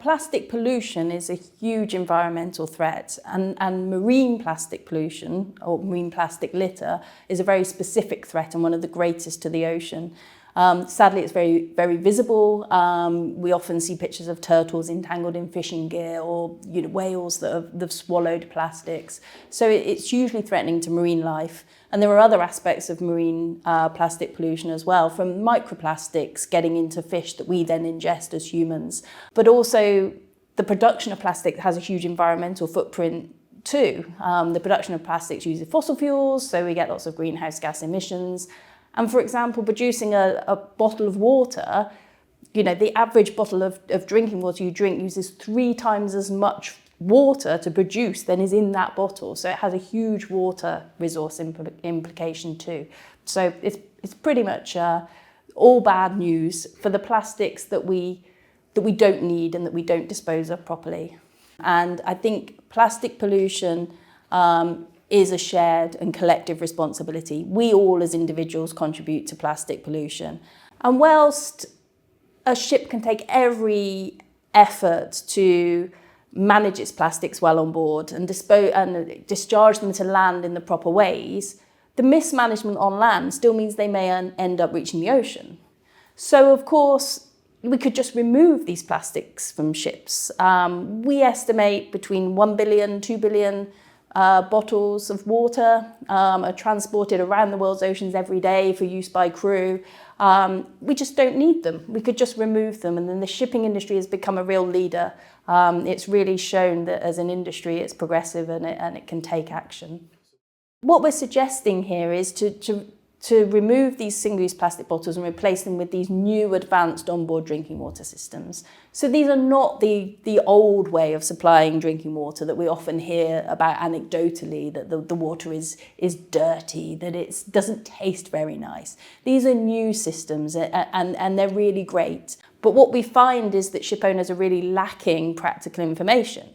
plastic pollution is a huge environmental threat, and marine plastic pollution or marine plastic litter is a very specific threat and one of the greatest to the ocean. Sadly, it's very, very visible. We often see pictures of turtles entangled in fishing gear, or whales that have swallowed plastics. So it's hugely threatening to marine life. And there are other aspects of marine plastic pollution as well, from microplastics getting into fish that we then ingest as humans. But also the production of plastic has a huge environmental footprint too. The production of plastics uses fossil fuels, so we get lots of greenhouse gas emissions. And for example, producing a bottle of water, the average bottle of drinking water you drink uses 3 times as much water to produce than is in that bottle. So it has a huge water resource implication too. So it's pretty much all bad news for the plastics that we don't need and that we don't dispose of properly. And I think plastic pollution is a shared and collective responsibility. We all as individuals contribute to plastic pollution. And whilst a ship can take every effort to manage its plastics well on board and discharge them to land in the proper ways, the mismanagement on land still means they may end up reaching the ocean. So of course, we could just remove these plastics from ships. We estimate between 1 billion, 2 billion bottles of water are transported around the world's oceans every day for use by crew. We just don't need them. We could just remove them, and then the shipping industry has become a real leader. It's really shown that as an industry it's progressive and it can take action. What we're suggesting here is to remove these single-use plastic bottles and replace them with these new advanced onboard drinking water systems. So these are not the old way of supplying drinking water that we often hear about anecdotally, that the water is dirty, that it doesn't taste very nice. These are new systems and they're really great. But what we find is that ship owners are really lacking practical information.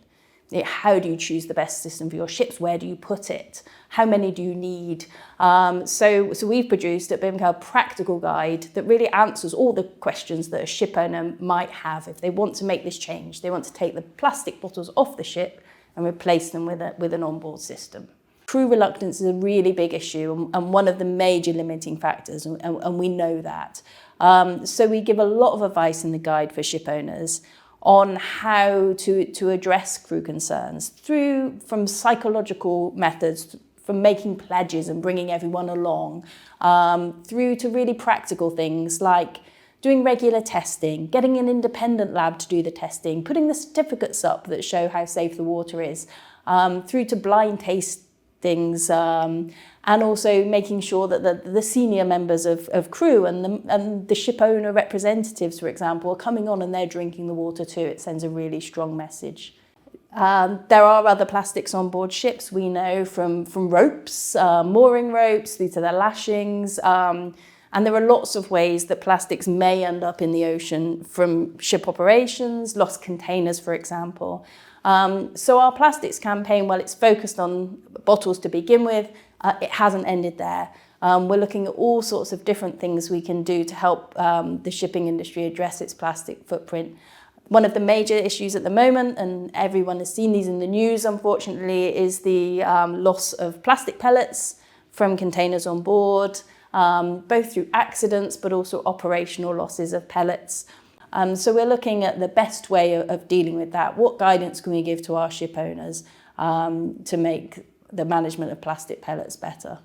How do you choose the best system for your ships? Where do you put it? How many do you need? So we've produced at BIMCO a practical guide that really answers all the questions that a ship owner might have if they want to make this change. They want to take the plastic bottles off the ship and replace them with an onboard system. Crew reluctance is a really big issue and one of the major limiting factors, and we know that. So we give a lot of advice in the guide for ship owners on how to address crew concerns from psychological methods, from making pledges and bringing everyone along, through to really practical things like doing regular testing, getting an independent lab to do the testing, putting the certificates up that show how safe the water is, through to blind tastings, and also making sure that the senior members of crew and the ship owner representatives, for example, are coming on and they're drinking the water too. It sends a really strong message. There are other plastics on board ships, we know, from ropes, mooring ropes, through to their lashings, and there are lots of ways that plastics may end up in the ocean from ship operations, lost containers, for example. So our plastics campaign, while it's focused on bottles to begin with, it hasn't ended there. We're looking at all sorts of different things we can do to help the shipping industry address its plastic footprint. One of the major issues at the moment, and everyone has seen these in the news unfortunately, is the loss of plastic pellets from containers on board, both through accidents but also operational losses of pellets. So we're looking at the best way of dealing with that. What guidance can we give to our ship owners to make the management of plastic pellets better?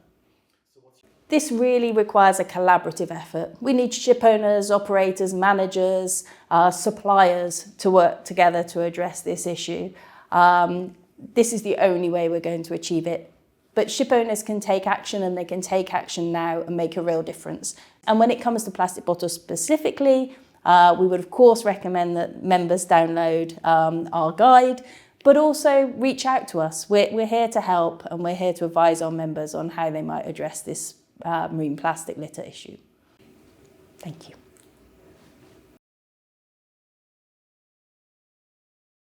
This really requires a collaborative effort. We need ship owners, operators, managers, suppliers to work together to address this issue. This is the only way we're going to achieve it. But ship owners can take action, and they can take action now and make a real difference. And when it comes to plastic bottles specifically, we would of course recommend that members download our guide, but also reach out to us. We're here to help, and we're here to advise our members on how they might address this marine plastic litter issue. Thank you.